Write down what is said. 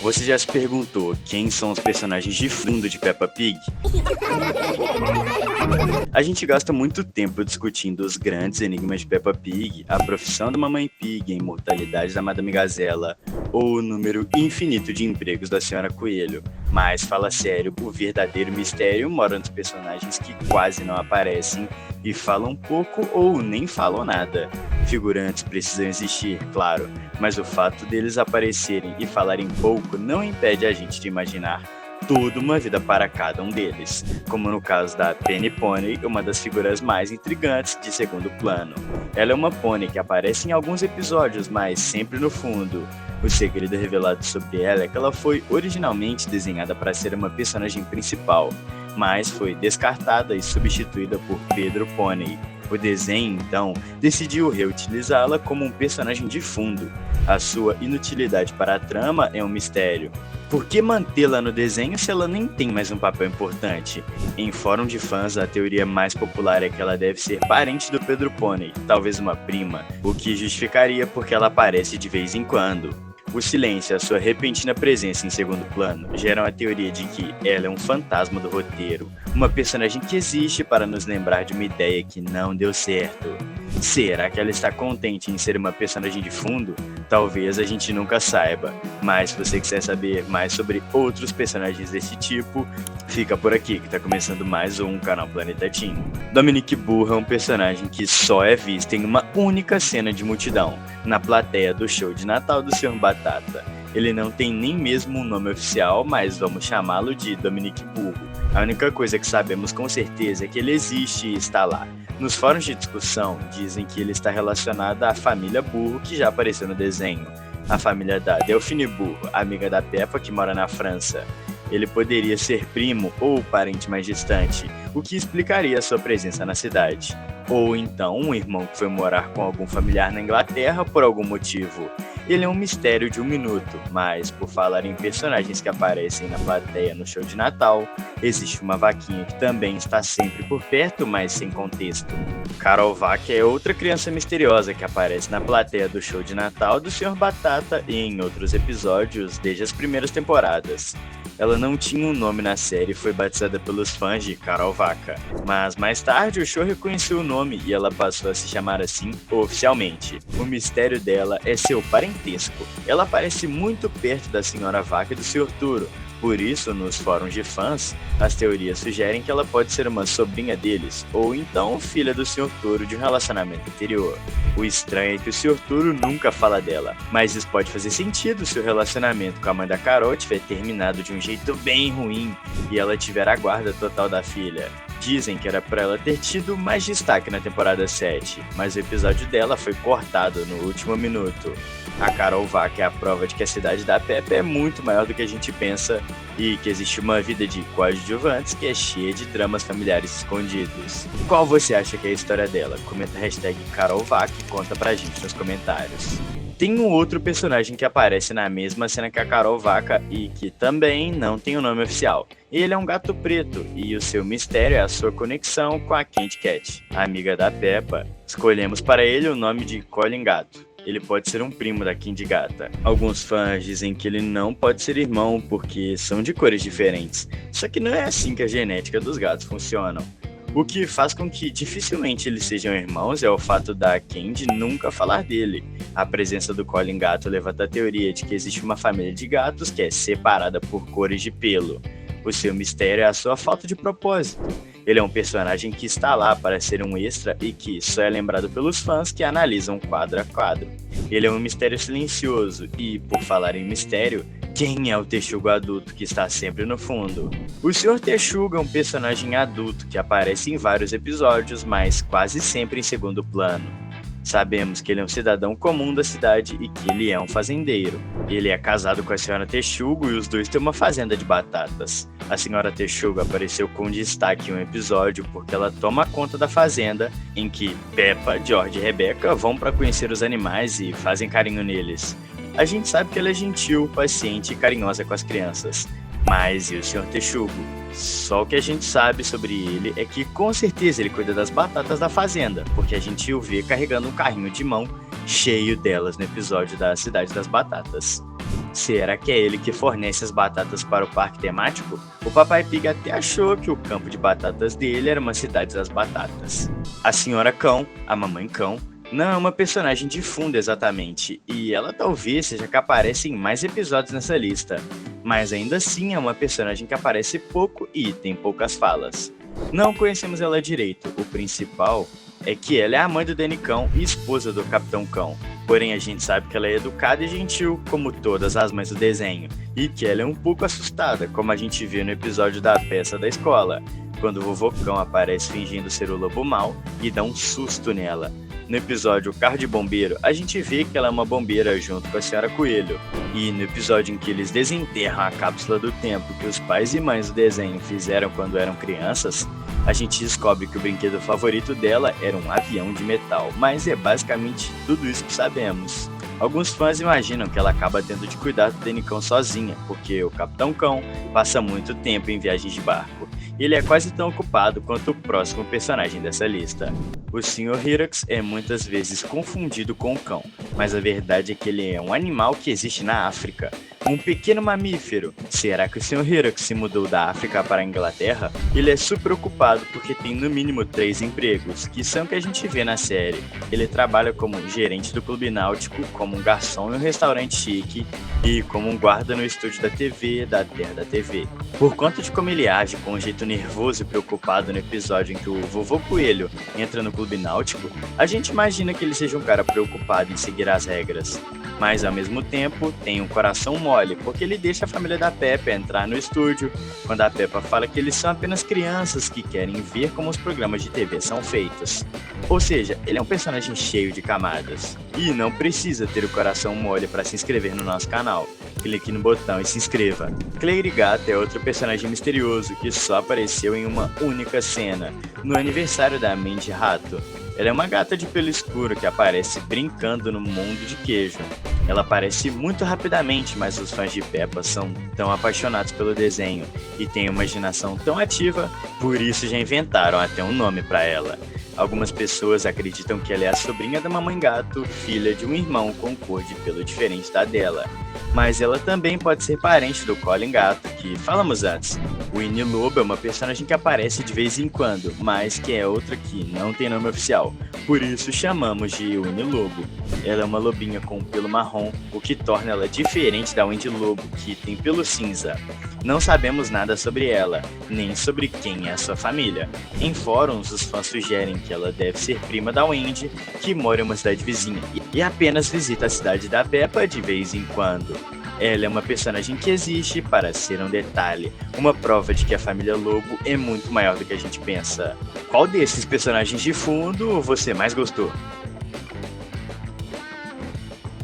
Você já se perguntou quem são os personagens de fundo de Peppa Pig? A gente gasta muito tempo discutindo os grandes enigmas de Peppa Pig, a profissão da Mamãe Pig, a imortalidade da Madame Gazela, ou o número infinito de empregos da Senhora Coelho. Mas, fala sério, o verdadeiro mistério mora nos personagens que quase não aparecem e falam pouco ou nem falam nada. Figurantes precisam existir, claro, mas o fato deles aparecerem e falarem pouco não impede a gente de imaginar toda uma vida para cada um deles, como no caso da Penny Pony, uma das figuras mais intrigantes de segundo plano. Ela é uma pônei que aparece em alguns episódios, mas sempre no fundo. O segredo revelado sobre ela é que ela foi originalmente desenhada para ser uma personagem principal, mas foi descartada e substituída por Pedro Pony. O desenho, então, decidiu reutilizá-la como um personagem de fundo. A sua inutilidade para a trama é um mistério. Por que mantê-la no desenho se ela nem tem mais um papel importante? Em fórum de fãs, a teoria mais popular é que ela deve ser parente do Pedro Pony, talvez uma prima, o que justificaria porque ela aparece de vez em quando. O silêncio e a sua repentina presença em segundo plano geram a teoria de que ela é um fantasma do roteiro, uma personagem que existe para nos lembrar de uma ideia que não deu certo. Será que ela está contente em ser uma personagem de fundo? Talvez a gente nunca saiba, mas se você quiser saber mais sobre outros personagens desse tipo, fica por aqui que está começando mais um canal Planeta Teen. Dominique Burro é um personagem que só é visto em uma única cena de multidão, na plateia do show de Natal do Sr. Batata. Ele não tem nem mesmo um nome oficial, mas vamos chamá-lo de Dominique Burro. A única coisa que sabemos com certeza é que ele existe e está lá. Nos fóruns de discussão, dizem que ele está relacionado à família Burro que já apareceu no desenho. A família da Delphine Burro, amiga da Peppa que mora na França. Ele poderia ser primo ou parente mais distante, o que explicaria sua presença na cidade. Ou então um irmão que foi morar com algum familiar na Inglaterra por algum motivo. Ele é um mistério de um minuto, mas por falar em personagens que aparecem na plateia no show de Natal, existe uma vaquinha que também está sempre por perto, mas sem contexto. Carol Vaca é outra criança misteriosa que aparece na plateia do show de Natal do Sr. Batata e em outros episódios desde as primeiras temporadas. Ela não tinha um nome na série e foi batizada pelos fãs de Carol Vaca, mas mais tarde o show reconheceu o nome e ela passou a se chamar assim oficialmente. O mistério dela é seu parentesco. Ela aparece muito perto da Senhora Vaca e do Sr. Turo. Por isso, nos fóruns de fãs, as teorias sugerem que ela pode ser uma sobrinha deles, ou então filha do Sr. Turo de um relacionamento anterior. O estranho é que o Sr. Turo nunca fala dela, mas isso pode fazer sentido se o relacionamento com a mãe da Carol tiver terminado de um jeito bem ruim e ela tiver a guarda total da filha. Dizem que era para ela ter tido mais destaque na temporada 7, mas o episódio dela foi cortado no último minuto. A Carol Vaca é a prova de que a cidade da Peppa é muito maior do que a gente pensa e que existe uma vida de coadjuvantes que é cheia de dramas familiares escondidos. Qual você acha que é a história dela? Comenta a hashtag Carol Vaca e conta pra gente nos comentários. Tem um outro personagem que aparece na mesma cena que a Carol Vaca e que também não tem um nome oficial. Ele é um gato preto e o seu mistério é a sua conexão com a Candy Cat, a amiga da Peppa. Escolhemos para ele o nome de Colin Gato. Ele pode ser um primo da Candy Gata. Alguns fãs dizem que ele não pode ser irmão porque são de cores diferentes. Só que não é assim que a genética dos gatos funciona. O que faz com que dificilmente eles sejam irmãos é o fato da Candy nunca falar dele. A presença do Colin Gato levanta a teoria de que existe uma família de gatos que é separada por cores de pelo. O seu mistério é a sua falta de propósito. Ele é um personagem que está lá para ser um extra e que só é lembrado pelos fãs que analisam quadro a quadro. Ele é um mistério silencioso e, por falar em mistério, quem é o Texugo adulto que está sempre no fundo? O Sr. Texugo é um personagem adulto que aparece em vários episódios, mas quase sempre em segundo plano. Sabemos que ele é um cidadão comum da cidade e que ele é um fazendeiro. Ele é casado com a Sra. Texugo e os dois têm uma fazenda de batatas. A Sra. Texugo apareceu com destaque em um episódio porque ela toma conta da fazenda, em que Peppa, George e Rebecca vão para conhecer os animais e fazem carinho neles. A gente sabe que ela é gentil, paciente e carinhosa com as crianças. Mas e o Sr. Texugo? Só o que a gente sabe sobre ele é que com certeza ele cuida das batatas da fazenda, porque a gente o vê carregando um carrinho de mão cheio delas no episódio da Cidade das Batatas. Será que é ele que fornece as batatas para o parque temático? O Papai Pig até achou que o campo de batatas dele era uma cidade das batatas. A Senhora Cão, a Mamãe Cão, não é uma personagem de fundo exatamente, e ela talvez seja que aparece em mais episódios nessa lista, mas ainda assim é uma personagem que aparece pouco e tem poucas falas. Não conhecemos ela direito, o principal é que ela é a mãe do Danny Cão e esposa do Capitão Cão, porém a gente sabe que ela é educada e gentil, como todas as mães do desenho, e que ela é um pouco assustada, como a gente viu no episódio da peça da escola, quando o Vovô Cão aparece fingindo ser o lobo mau e dá um susto nela. No episódio O Carro de Bombeiro, a gente vê que ela é uma bombeira junto com a Senhora Coelho. E no episódio em que eles desenterram a cápsula do tempo que os pais e mães do desenho fizeram quando eram crianças, a gente descobre que o brinquedo favorito dela era um avião de metal, mas é basicamente tudo isso que sabemos. Alguns fãs imaginam que ela acaba tendo de cuidar do Danny Cão sozinha, porque o Capitão Cão passa muito tempo em viagens de barco. E ele é quase tão ocupado quanto o próximo personagem dessa lista. O Sr. Hyrax é muitas vezes confundido com o cão, mas a verdade é que ele é um animal que existe na África. Um pequeno mamífero. Será que o Sr. Hyrax se mudou da África para a Inglaterra? Ele é super ocupado porque tem no mínimo 3 empregos, que são que a gente vê na série. Ele trabalha como gerente do clube náutico, como um garçom em um restaurante chique e como um guarda no estúdio da TV, da Terra da TV. Por conta de como ele age com um jeito nervoso e preocupado no episódio em que o Vovô Coelho entra no clube náutico, a gente imagina que ele seja um cara preocupado em seguir as regras. Mas ao mesmo tempo tem um coração mole, porque ele deixa a família da Peppa entrar no estúdio, quando a Peppa fala que eles são apenas crianças que querem ver como os programas de TV são feitos. Ou seja, ele é um personagem cheio de camadas. E não precisa ter o coração mole para se inscrever no nosso canal. Clique no botão e se inscreva. Clary Gata é outro personagem misterioso que só apareceu em uma única cena, no aniversário da Mandy Rato. Ela é uma gata de pelo escuro que aparece brincando no mundo de queijo. Ela aparece muito rapidamente, mas os fãs de Peppa são tão apaixonados pelo desenho e têm uma imaginação tão ativa, por isso já inventaram até um nome para ela. Algumas pessoas acreditam que ela é a sobrinha da Mamãe Gato, filha de um irmão com cor de pelo diferente da dela. Mas ela também pode ser parente do Colin Gato, que falamos antes. O Winnie Lobo é uma personagem que aparece de vez em quando, mas que é outra que não tem nome oficial. Por isso chamamos de Winnie Lobo. Ela é uma lobinha com pelo marrom, o que torna ela diferente da Wendy Lobo, que tem pelo cinza. Não sabemos nada sobre ela, nem sobre quem é a sua família. Em fóruns, os fãs sugerem que ela deve ser prima da Wendy, que mora em uma cidade vizinha, e apenas visita a cidade da Peppa de vez em quando. Ela é uma personagem que existe para ser um detalhe, uma prova de que a família Lobo é muito maior do que a gente pensa. Qual desses personagens de fundo você mais gostou?